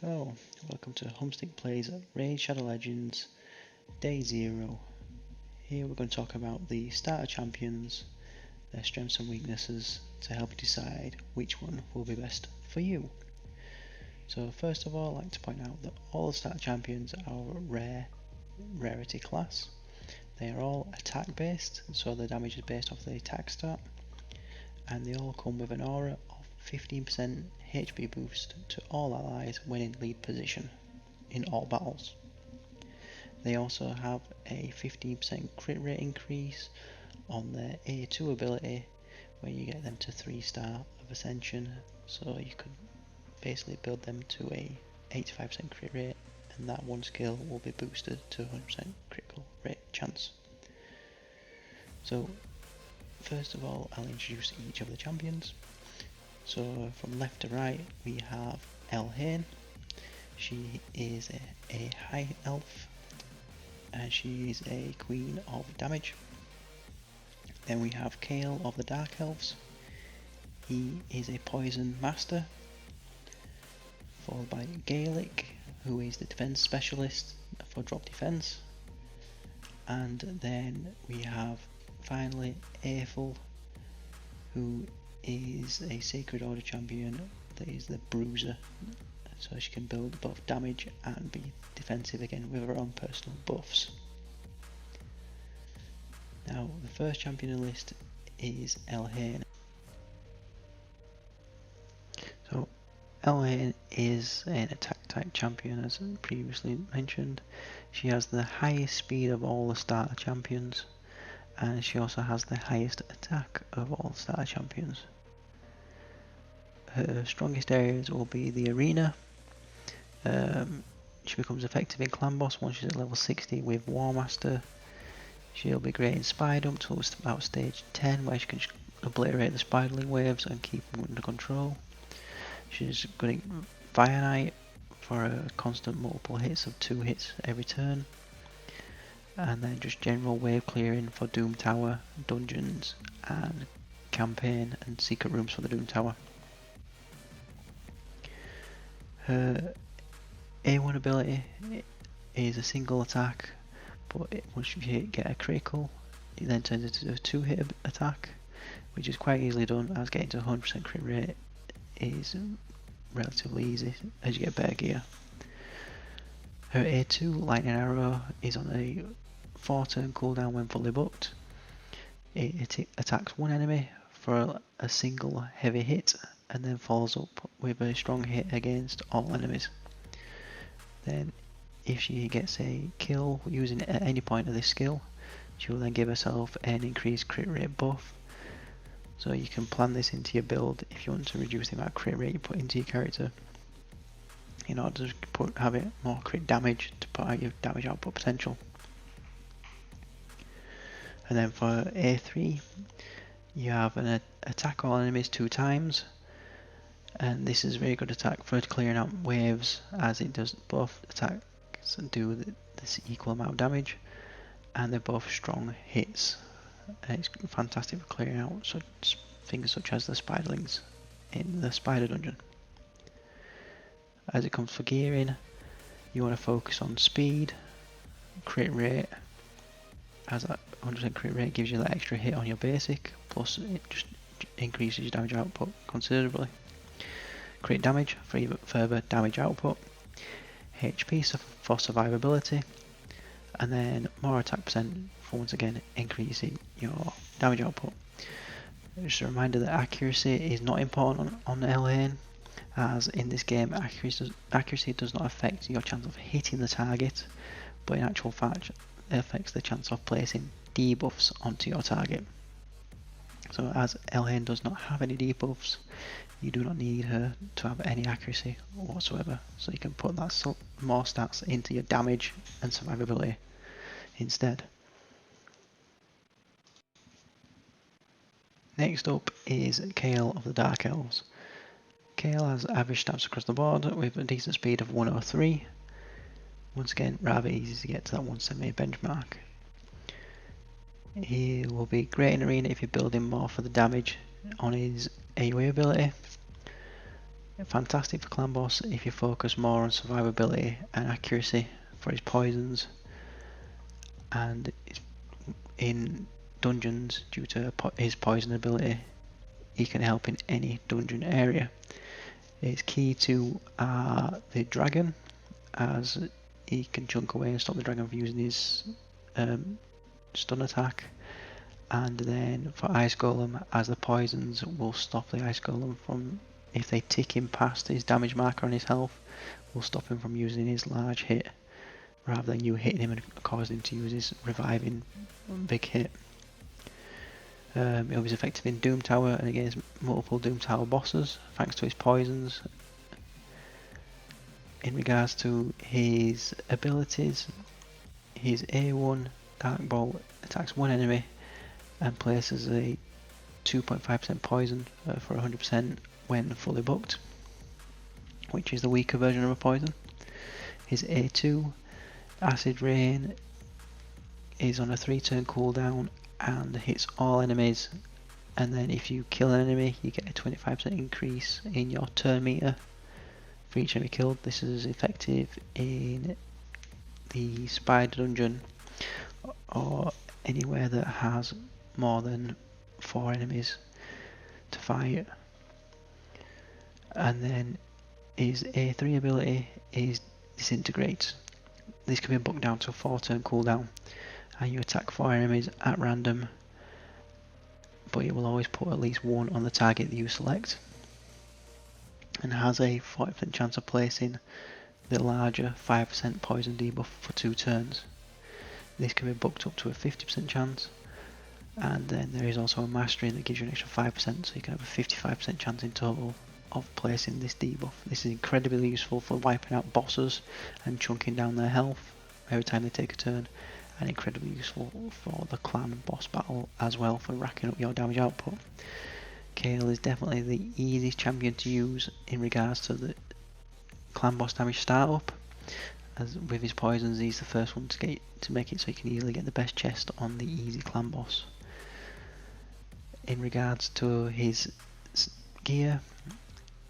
So, welcome to Homestick Plays Raid Shadow Legends Day 0. Here we're going to talk about the starter champions, their strengths and weaknesses to help you decide which one will be best for you. So first of all, I'd like to point out that all the starter champions are rarity class. They are all attack based, so the damage is based off the attack stat, and they all come with an aura of 15% HP boost to all allies when in lead position in all battles. They also have a 15% crit rate increase on their A2 ability, where you get them to 3-star of Ascension, so you could basically build them to a 85% crit rate, and that one skill will be boosted to 100% critical rate chance. So first of all, I'll introduce each of the champions. So from left to right we have Elhain. She is a high elf and she is a queen of damage. Then we have Kael of the Dark Elves. He is a poison master. Followed by Galek, who is the defense specialist for drop defense. And then we have finally Athel, who is a Sacred Order champion that is the bruiser, so she can build both damage and be defensive again with her own personal buffs. Now the first champion on the list is Elhain. So Elhain is an attack type champion, as previously mentioned. She has the highest speed of all the starter champions, and she also has the highest attack of all starter champions. Her strongest areas will be the arena. She becomes effective in Clan Boss once she's at level 60 with War Master. She'll be great in Spider up to about stage 10, where she can obliterate the spiderling waves and keep them under control. She's good at Fire Knight for a constant multiple hits of 2 hits every turn. And then just general wave clearing for Doom Tower, dungeons and campaign and secret rooms for the Doom Tower. Her A1 ability is a single attack, but once you get a critical, it then turns into a 2-hit attack, which is quite easily done, as getting to 100% crit rate is relatively easy as you get better gear. Her A2 Lightning Arrow is on a 4-turn cooldown when fully booked. It attacks one enemy for a single heavy hit and then follows up with a strong hit against all enemies. Then if she gets a kill using it at any point of this skill, she will then give herself an increased crit rate buff. So you can plan this into your build if you want to reduce the amount of crit rate you put into your character, in order to have it more crit damage to put out your damage output potential. And then for A3, you have an attack all enemies 2 times, and this is a very good attack for clearing out waves, as it does both attacks and do this equal amount of damage, and they're both strong hits. And it's fantastic for clearing out things such as the spiderlings in the spider dungeon. As it comes for gearing, you want to focus on speed, crit rate, as that 100% crit rate gives you that extra hit on your basic, plus it just increases your damage output considerably. Crit damage for even further damage output, HP for survivability, and then more attack percent for once again increasing your damage output. Just a reminder that accuracy is not important on Elhain, as in this game accuracy does not affect your chance of hitting the target, but in actual fact it affects the chance of placing debuffs onto your target. So as Elhain does not have any debuffs, you do not need her to have any accuracy whatsoever, so you can put that more stats into your damage and survivability instead. Next up is Kael of the Dark Elves. Kael has average stats across the board with a decent speed of 103. Once again, rather easy to get to that 170 benchmark. He will be great in arena if you're building more for the damage on his AoE ability. Fantastic for clan boss if you focus more on survivability and accuracy for his poisons, and in dungeons, due to his poison ability, he can help in any dungeon area. It's key to the dragon, as he can chunk away and stop the dragon from using his stun attack, and then for Ice Golem, as the poisons will stop the Ice Golem from, if they tick him past his damage marker on his health, will stop him from using his large hit, rather than you hitting him and causing him to use his reviving big hit. He was effective in Doom Tower and against multiple Doom Tower bosses thanks to his poisons. In regards to his abilities, his A1 Dark Bolt attacks one enemy and places a 2.5% poison for 100% when fully booked, which is the weaker version of a poison. His A2 Acid Rain is on a 3-turn cooldown and hits all enemies, and then if you kill an enemy you get a 25% increase in your turn meter for each enemy killed. This is effective in the Spider Dungeon or anywhere that has more than 4 enemies to fight. And then his A3 ability is Disintegrate. This can be booked down to a 4-turn cooldown, and you attack 4 enemies at random, but it will always put at least one on the target that you select, and has a 40% chance of placing the larger 5% poison debuff for 2 turns. This can be booked up to a 50% chance, and then there is also a mastery that gives you an extra 5%, so you can have a 55% chance in total of placing this debuff. This is incredibly useful for wiping out bosses and chunking down their health every time they take a turn, and incredibly useful for the clan boss battle as well for racking up your damage output. Kael is definitely the easiest champion to use in regards to the clan boss damage startup, as with his poisons he's the first one to make it so you can easily get the best chest on the easy clan boss. In regards to his gear,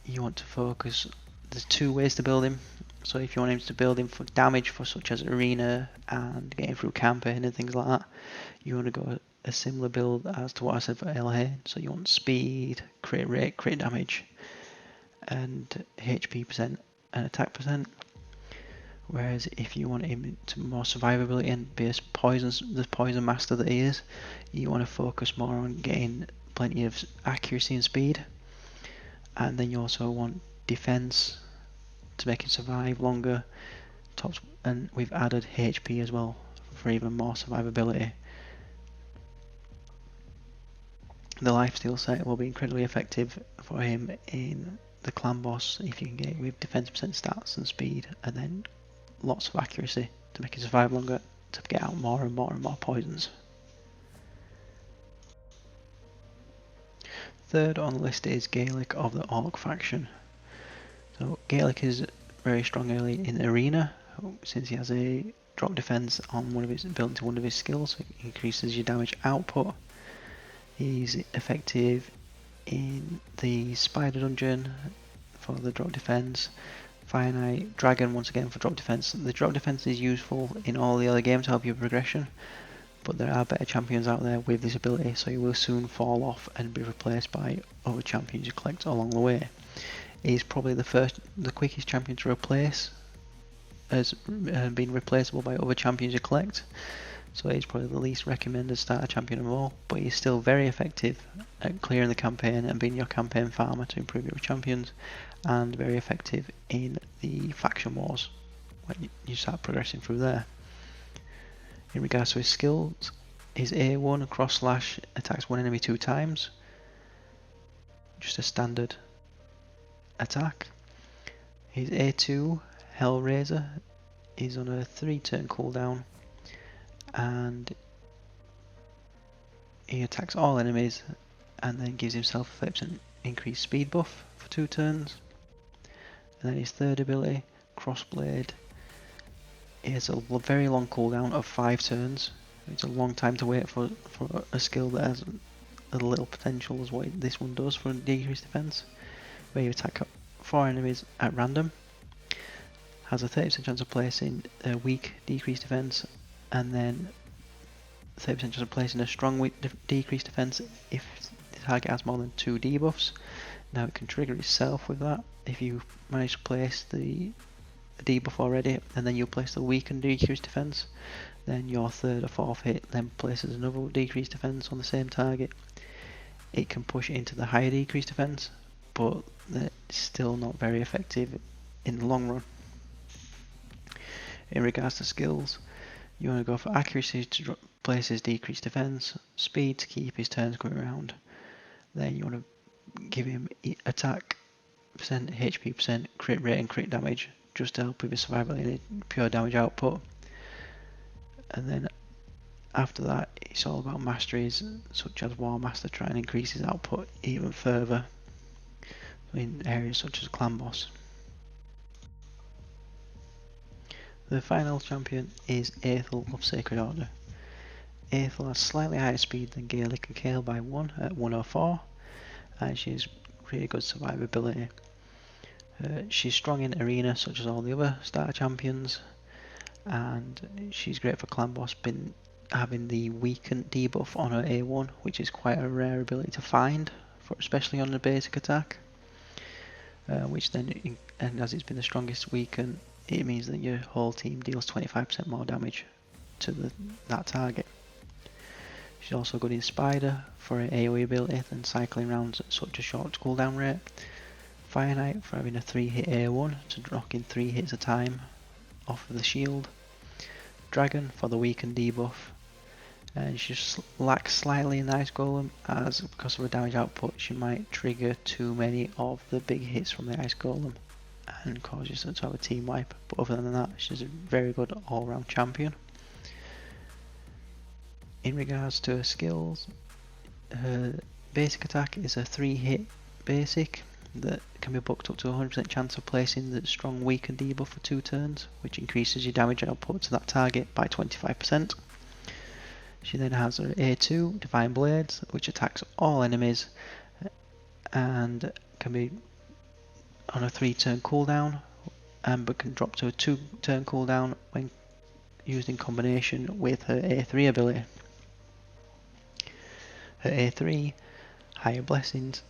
you want to focus, there's 2 ways to build him. So if you want him to build him for damage, for such as arena and getting through campaign and things like that, you want to go a similar build as to what I said for Elhain. So you want speed, crit rate, crit damage, and HP percent and attack percent. Whereas if you want him to more survivability and be the poison master that he is, you want to focus more on getting plenty of accuracy and speed. And then you also want defense to make him survive longer, and we've added HP as well for even more survivability. The lifesteal set will be incredibly effective for him in the clan boss if you can get it with defense percent stats and speed, and then lots of accuracy to make him survive longer to get out more and more and more poisons. Third on the list is Galek of the Orc faction. So Galek is very strong early in arena, since he has a drop defense on built into one of his skills, so it increases your damage output. He's effective in the Spider Dungeon for the drop defense. Finite Dragon once again for drop defense. The drop defense is useful in all the other games to help your progression, but there are better champions out there with this ability, so you will soon fall off and be replaced by other champions you collect along the way. He's probably the quickest champion to replace, as being replaceable by other champions you collect, so he's probably the least recommended starter champion of all, but he's still very effective at clearing the campaign and being your campaign farmer to improve your champions, and very effective in the faction wars when you start progressing through there. In regards to his skills, his A1 cross slash attacks one enemy 2 times, just a standard attack. His A2 Hellraiser is on a 3-turn cooldown, and he attacks all enemies and then gives himself a 30% increased speed buff for 2 turns. And then his third ability, Crossblade, is a very long cooldown of 5 turns. It's a long time to wait for a skill that has a little potential as what this one does for decreased defense, where you attack 4 enemies at random, has a 30% chance of placing a weak decreased defense, and then 30% chance of placing a strong weak decreased defense if the target has more than 2 debuffs. Now it can trigger itself with that if you manage to place the debuff already, and then you place the weakened decreased defense, then your 3rd or 4th hit then places another decreased defense on the same target. It can push it into the higher decreased defense, but it's still not very effective in the long run. In regards to skills, you want to go for accuracy to place his decreased defense, speed to keep his turns going around. Then you want to give him attack percent, HP percent, crit rate and crit damage, just to help with his survivability and pure damage output. And then after that, it's all about masteries such as War Master, try and increase his output even further in areas such as Clan Boss. The final champion is Athel of Sacred Order. Athel has slightly higher speed than Galek and Kael by 1 at 104, and she has really good survivability. She's strong in arena such as all the other starter champions, and she's great for Clan Boss, been having the weakened debuff on her A1, which is quite a rare ability to find, especially on the basic attack. Which then, and as it's been the strongest weaken, it means that your whole team deals 25% more damage to that target. She's also good in Spider for her AoE ability and cycling rounds at such a short cooldown rate. Fire Knight for having a 3-hit A1 to knock in 3 hits a time off of the shield. Dragon for the weakened debuff. And she just lacks slightly in the Ice Golem, as because of her damage output she might trigger too many of the big hits from the Ice Golem and causes her to have a team wipe. But other than that, she's a very good all-round champion. In regards to her skills, her basic attack is a 3-hit basic that can be booked up to 100% chance of placing the strong weakened debuff for 2 turns, which increases your damage output to that target by 25%. She then has her A2, Divine Blades, which attacks all enemies and can be on a 3-turn cooldown, but can drop to a 2-turn cooldown when used in combination with her A3 ability. Her A3, Higher Blessings,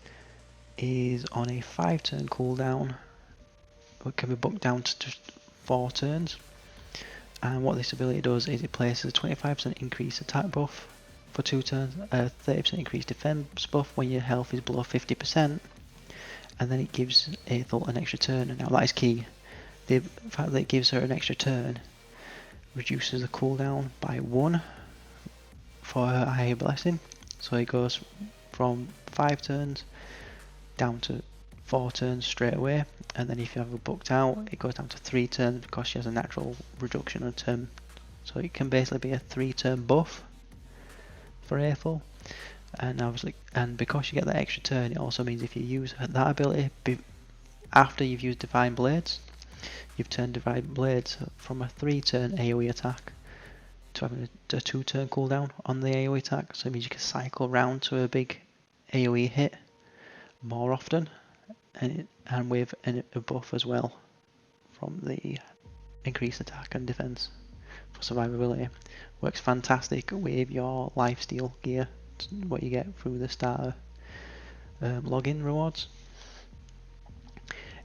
is on a 5-turn cooldown, but can be booked down to just 4 turns. And what this ability does is it places a 25% increased attack buff for 2 turns, a 30% increased defense buff when your health is below 50%, and then it gives Athel an extra turn. And now that is key. The fact that it gives her an extra turn reduces the cooldown by 1 for her Higher Blessing, so it goes from 5 turns down to 4 turns straight away, and then if you have her booked out it goes down to 3 turns because she has a natural reduction on turn, so it can basically be a 3-turn buff for Athel. And obviously, and because you get that extra turn, it also means if you use that ability after you've used Divine Blades, you've turned Divine Blades from a 3-turn AoE attack to having a 2-turn cooldown on the AoE attack, so it means you can cycle round to a big AoE hit more often, and with a buff as well from the increased attack and defense for survivability. Works fantastic with your lifesteal gear, what you get through the starter login rewards.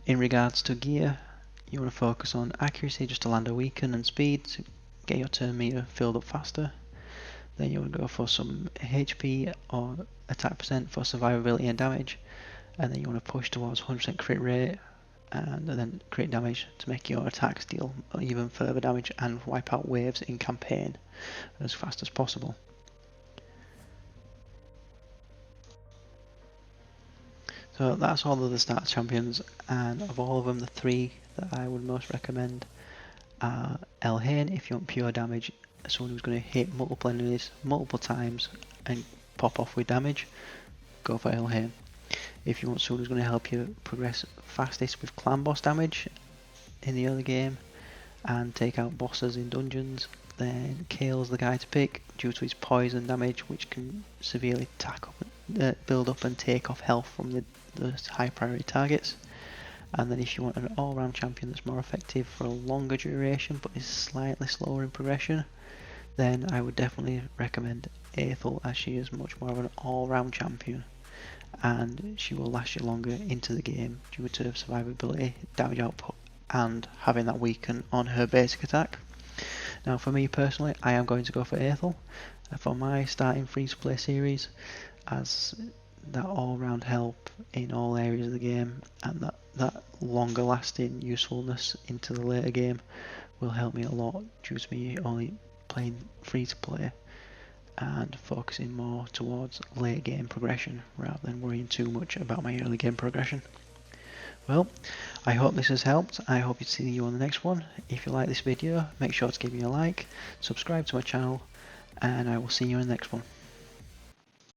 In regards to gear, you want to focus on accuracy just to land a weaken, and speed to get your turn meter filled up faster. Then you want to go for some HP or attack percent for survivability and damage, and then you want to push towards 100% crit rate and then crit damage to make your attacks deal even further damage and wipe out waves in campaign as fast as possible. So that's all of the starter champions, and of all of them, the 3 that I would most recommend are Elhain if you want pure damage, someone who's going to hit multiple enemies multiple times and pop off with damage, go for Elhain. If you want someone who's going to help you progress fastest with clan boss damage in the early game and take out bosses in dungeons, then Kael's the guy to pick due to his poison damage, which can severely build up and take off health from the high priority targets. And then if you want an all-round champion that's more effective for a longer duration but is slightly slower in progression, then I would definitely recommend Athel, as she is much more of an all-round champion and she will last you longer into the game due to survivability, damage output and having that weaken on her basic attack. Now for me personally, I am going to go for Athel for my starting free-to-play series, as that all-round help in all areas of the game and that longer lasting usefulness into the later game will help me a lot due to me only playing free-to-play and focusing more towards late game progression rather than worrying too much about my early game progression. Well, I hope this has helped. I hope to see you on the next one. If you like this video, make sure to give me a like, subscribe to my channel, and I will see you in the next one.